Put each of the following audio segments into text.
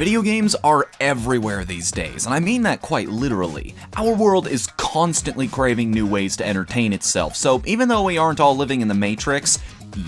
Video games are everywhere these days, and I mean that quite literally. Our world is constantly craving new ways to entertain itself, so even though we aren't all living in the Matrix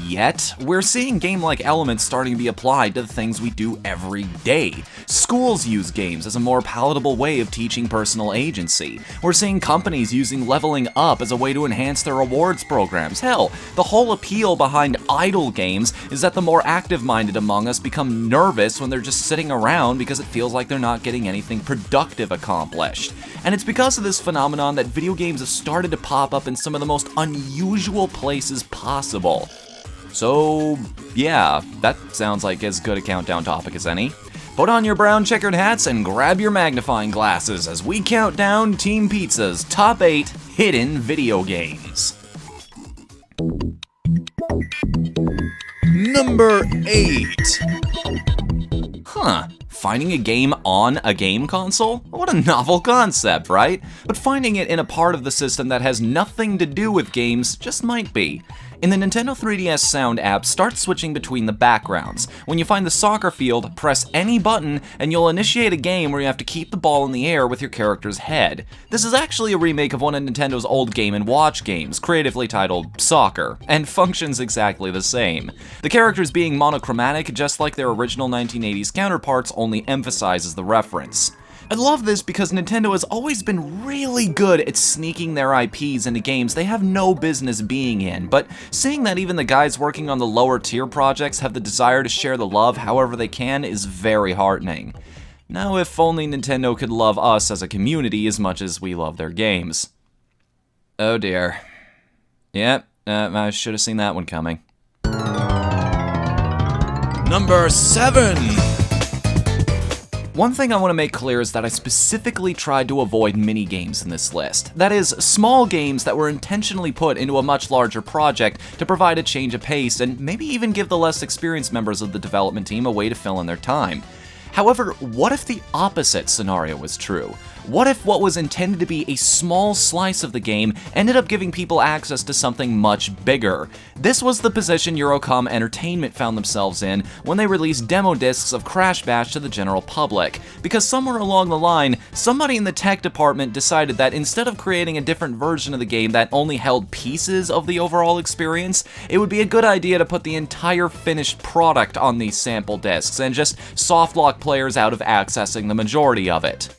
yet, we're seeing game-like elements starting to be applied to the things we do every day. Schools use games as a more palatable way of teaching personal agency. We're seeing companies using leveling up as a way to enhance their rewards programs. Hell, the whole appeal behind idle games is that the more active-minded among us become nervous when they're just sitting around because it feels like they're not getting anything productive accomplished. And it's because of this phenomenon that video games have started to pop up in some of the most unusual places possible. So, yeah, that sounds like as good a countdown topic as any. Put on your brown checkered hats and grab your magnifying glasses as we count down Team Pizza's top 8 hidden video games. Number 8. Finding a game on a game console? What a novel concept, right? But finding it in a part of the system that has nothing to do with games just might be. In the Nintendo 3DS Sound app, start switching between the backgrounds. When you find the soccer field, press any button and you'll initiate a game where you have to keep the ball in the air with your character's head. This is actually a remake of one of Nintendo's old Game & Watch games, creatively titled Soccer, and functions exactly the same. The characters being monochromatic, just like their original 1980s counterparts, only emphasizes the reference. I love this because Nintendo has always been really good at sneaking their IPs into games they have no business being in, but seeing that even the guys working on the lower tier projects have the desire to share the love however they can is very heartening. Now, if only Nintendo could love us as a community as much as we love their games. Oh dear. Yep, I should have seen that one coming. Number 7! One thing I want to make clear is that I specifically tried to avoid mini-games in this list. That is, small games that were intentionally put into a much larger project to provide a change of pace and maybe even give the less experienced members of the development team a way to fill in their time. However, what if the opposite scenario was true? What if what was intended to be a small slice of the game ended up giving people access to something much bigger? This was the position Eurocom Entertainment found themselves in when they released demo discs of Crash Bash to the general public, because somewhere along the line, somebody in the tech department decided that instead of creating a different version of the game that only held pieces of the overall experience, it would be a good idea to put the entire finished product on these sample discs and just softlock players out of accessing the majority of it.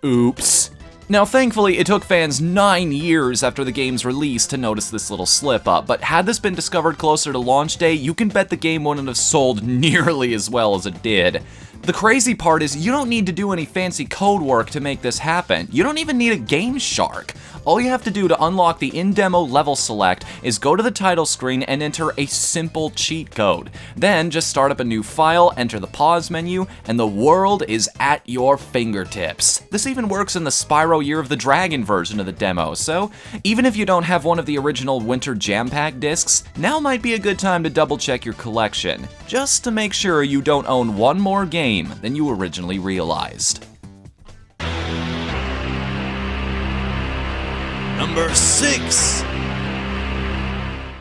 Oops. Now, thankfully, it took fans 9 years after the game's release to notice this little slip-up, but had this been discovered closer to launch day, you can bet the game wouldn't have sold nearly as well as it did. The crazy part is you don't need to do any fancy code work to make this happen. You don't even need a Game Shark. All you have to do to unlock the in-demo level select is go to the title screen and enter a simple cheat code. Then just start up a new file, enter the pause menu, and the world is at your fingertips. This even works in the Spyro Year of the Dragon version of the demo, so even if you don't have one of the original Winter Jam Pack discs, now might be a good time to double check your collection, just to make sure you don't own one more game than you originally realized. Number 6!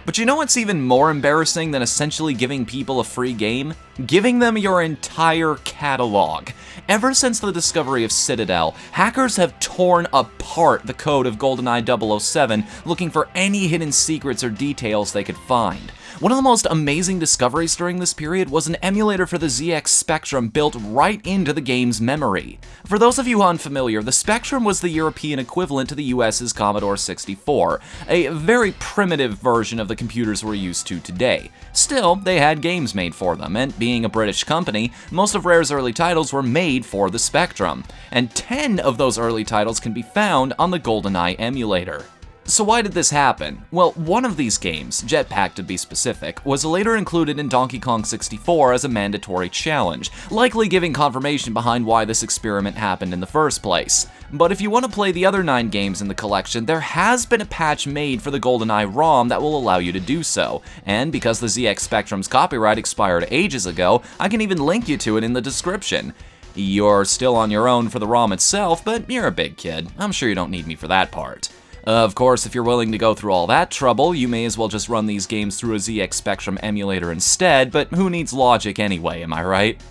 But you know what's even more embarrassing than essentially giving people a free game? Giving them your entire catalog. Ever since the discovery of Citadel, hackers have torn apart the code of GoldenEye 007 looking for any hidden secrets or details they could find. One of the most amazing discoveries during this period was an emulator for the ZX Spectrum built right into the game's memory. For those of you unfamiliar, the Spectrum was the European equivalent to the US's Commodore 64, a very primitive version of the computers we're used to today. Still, they had games made for them, and being a British company, most of Rare's early titles were made for the Spectrum, and 10 of those early titles can be found on the GoldenEye emulator. So why did this happen? Well, one of these games, Jetpack to be specific, was later included in Donkey Kong 64 as a mandatory challenge, likely giving confirmation behind why this experiment happened in the first place. But if you want to play the other 9 games in the collection, there has been a patch made for the GoldenEye ROM that will allow you to do so, and because the ZX Spectrum's copyright expired ages ago, I can even link you to it in the description. You're still on your own for the ROM itself, but you're a big kid. I'm sure you don't need me for that part. Of course, if you're willing to go through all that trouble, you may as well just run these games through a ZX Spectrum emulator instead, but who needs logic anyway, am I right?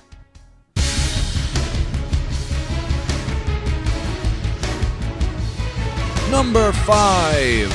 Number 5.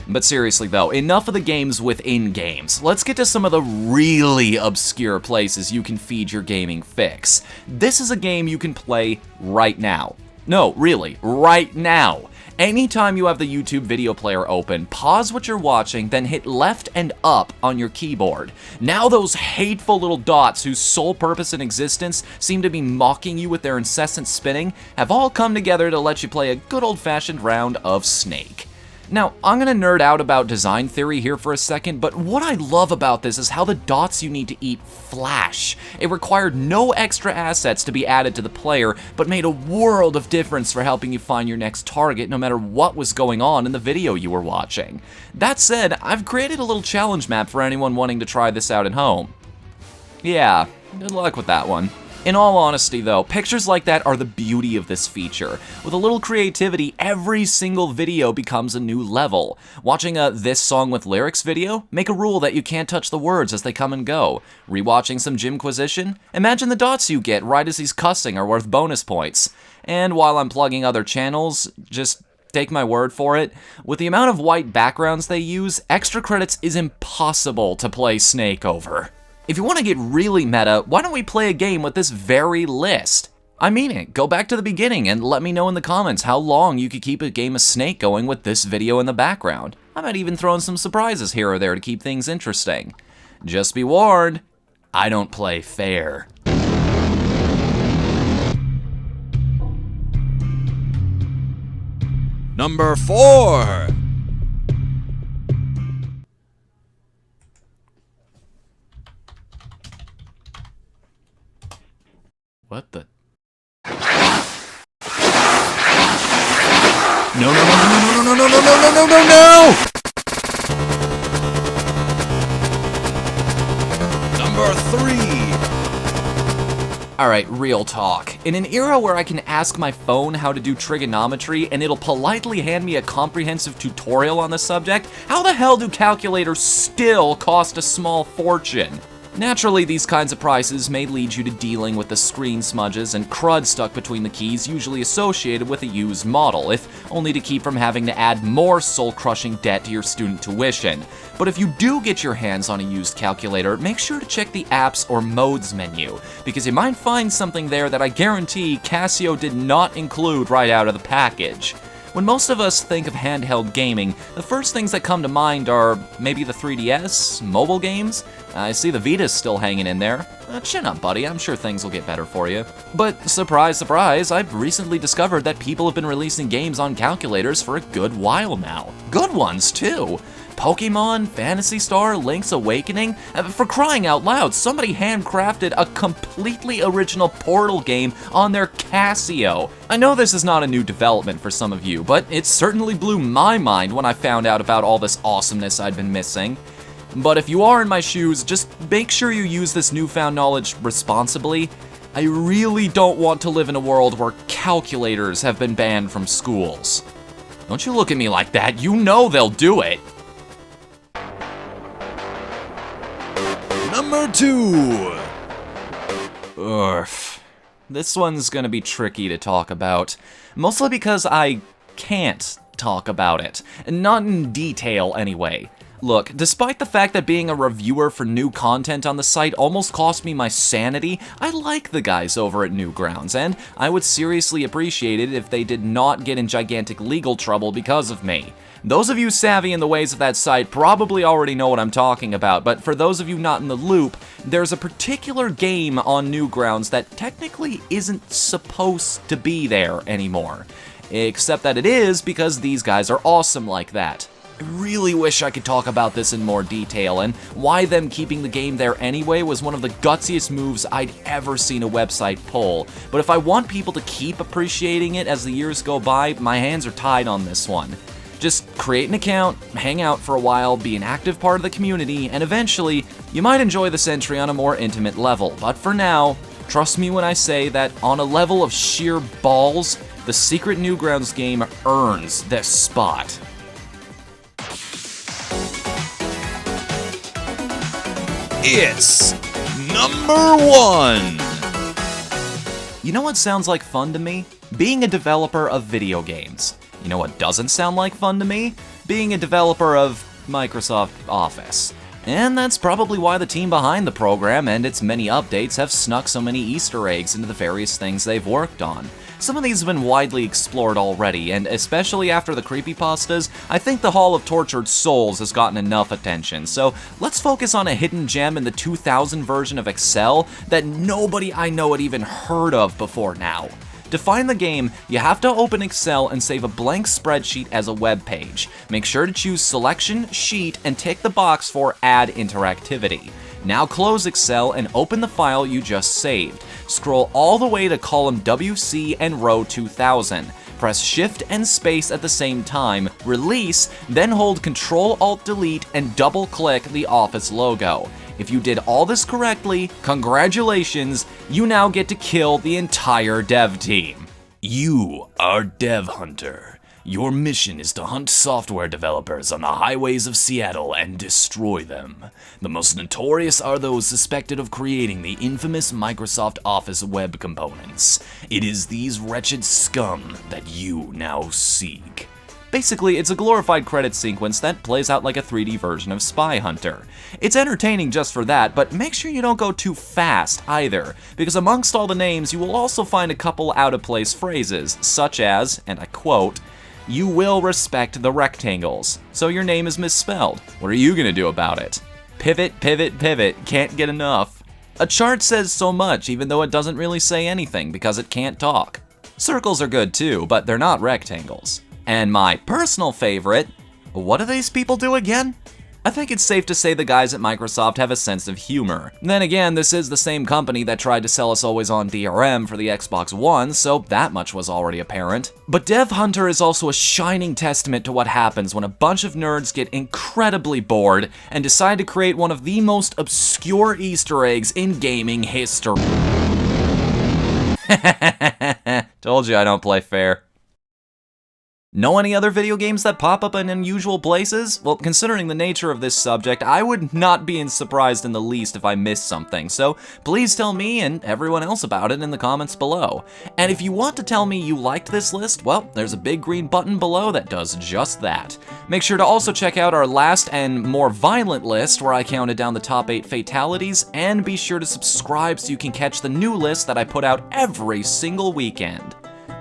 But seriously though, enough of the games within games. Let's get to some of the really obscure places you can feed your gaming fix. This is a game you can play right now. No, really, right now. Anytime you have the YouTube video player open, pause what you're watching, then hit left and up on your keyboard. Now those hateful little dots whose sole purpose in existence seem to be mocking you with their incessant spinning have all come together to let you play a good old-fashioned round of Snake. Now, I'm gonna nerd out about design theory here for a second, but what I love about this is how the dots you need to eat flash. It required no extra assets to be added to the player, but made a world of difference for helping you find your next target no matter what was going on in the video you were watching. That said, I've created a little challenge map for anyone wanting to try this out at home. Yeah, good luck with that one. In all honesty though, pictures like that are the beauty of this feature. With a little creativity, every single video becomes a new level. Watching a This Song with Lyrics video? Make a rule that you can't touch the words as they come and go. Rewatching some Jimquisition? Imagine the dots you get right as he's cussing are worth bonus points. And while I'm plugging other channels, just take my word for it, with the amount of white backgrounds they use, extra credits is impossible to play Snake over. If you want to get really meta, why don't we play a game with this very list? I mean it, go back to the beginning and let me know in the comments how long you could keep a game of Snake going with this video in the background. I might even throw in some surprises here or there to keep things interesting. Just be warned, I don't play fair. Number 4. What the? No! Number 3. Alright, real talk. In an era where I can ask my phone how to do trigonometry and it'll politely hand me a comprehensive tutorial on the subject, how the hell do calculators still cost a small fortune? Naturally, these kinds of prices may lead you to dealing with the screen smudges and crud stuck between the keys usually associated with a used model, if only to keep from having to add more soul-crushing debt to your student tuition. But if you do get your hands on a used calculator, make sure to check the apps or modes menu, because you might find something there that I guarantee Casio did not include right out of the package. When most of us think of handheld gaming, the first things that come to mind are maybe the 3DS, mobile games. I see the Vita's still hanging in there. Chin up, buddy, I'm sure things will get better for you. But surprise, surprise, I've recently discovered that people have been releasing games on calculators for a good while now. Good ones, too. Pokemon, Phantasy Star, Link's Awakening. For crying out loud, somebody handcrafted a completely original Portal game on their Casio. I know this is not a new development for some of you, but it certainly blew my mind when I found out about all this awesomeness I'd been missing. But if you are in my shoes, just make sure you use this newfound knowledge responsibly. I really don't want to live in a world where calculators have been banned from schools. Don't you look at me like that, you know they'll do it. Number 2. Urgh. This one's gonna be tricky to talk about, mostly because I can't talk about it. Not in detail, anyway. Look, despite the fact that being a reviewer for new content on the site almost cost me my sanity, I like the guys over at Newgrounds, and I would seriously appreciate it if they did not get in gigantic legal trouble because of me. Those of you savvy in the ways of that site probably already know what I'm talking about, but for those of you not in the loop, there's a particular game on Newgrounds that technically isn't supposed to be there anymore. Except that it is because these guys are awesome like that. I really wish I could talk about this in more detail, and why them keeping the game there anyway was one of the gutsiest moves I'd ever seen a website pull. But if I want people to keep appreciating it as the years go by, my hands are tied on this one. Just create an account, hang out for a while, be an active part of the community, and eventually, you might enjoy this entry on a more intimate level. But for now, trust me when I say that on a level of sheer balls, the secret Newgrounds game earns this spot. It's number 1. You know what sounds like fun to me? Being a developer of video games. You know what doesn't sound like fun to me? Being a developer of Microsoft Office. And that's probably why the team behind the program and its many updates have snuck so many Easter eggs into the various things they've worked on. Some of these have been widely explored already, and especially after the creepypastas, I think the Hall of Tortured Souls has gotten enough attention, so let's focus on a hidden gem in the 2000 version of Excel that nobody I know had even heard of before now. To find the game, you have to open Excel and save a blank spreadsheet as a web page. Make sure to choose Selection, Sheet, and tick the box for Add Interactivity. Now close Excel and open the file you just saved. Scroll all the way to column WC and row 2000. Press Shift and Space at the same time, release, then hold Ctrl-Alt-Delete and double-click the Office logo. If you did all this correctly, congratulations, you now get to kill the entire dev team. You are Dev Hunter. Your mission is to hunt software developers on the highways of Seattle and destroy them. The most notorious are those suspected of creating the infamous Microsoft Office web components. It is these wretched scum that you now seek. Basically, it's a glorified credit sequence that plays out like a 3D version of Spy Hunter. It's entertaining just for that, but make sure you don't go too fast either, because amongst all the names you will also find a couple out-of-place phrases, such as, and I quote, "You will respect the rectangles, so your name is misspelled. What are you gonna do about it? Pivot, pivot, pivot, can't get enough." A chart says so much even though it doesn't really say anything because it can't talk. Circles are good too, but they're not rectangles. And my personal favorite, what do these people do again? I think it's safe to say the guys at Microsoft have a sense of humor. Then again, this is the same company that tried to sell us always-on DRM for the Xbox One, so that much was already apparent. But Dev Hunter is also a shining testament to what happens when a bunch of nerds get incredibly bored and decide to create one of the most obscure Easter eggs in gaming history. Told you I don't play fair. Know any other video games that pop up in unusual places? Well, considering the nature of this subject, I would not be surprised in the least if I missed something, so please tell me and everyone else about it in the comments below. And if you want to tell me you liked this list, well, there's a big green button below that does just that. Make sure to also check out our last and more violent list where I counted down the top 8 fatalities, and be sure to subscribe so you can catch the new list that I put out every single weekend.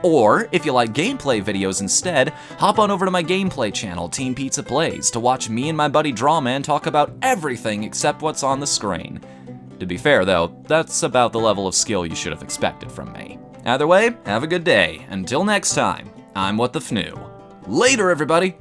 Or, if you like gameplay videos instead, hop on over to my gameplay channel, Team Pizza Plays, to watch me and my buddy Drawman talk about everything except what's on the screen. To be fair though, that's about the level of skill you should have expected from me. Either way, have a good day. Until next time, I'm Whatthefnu. Later everybody!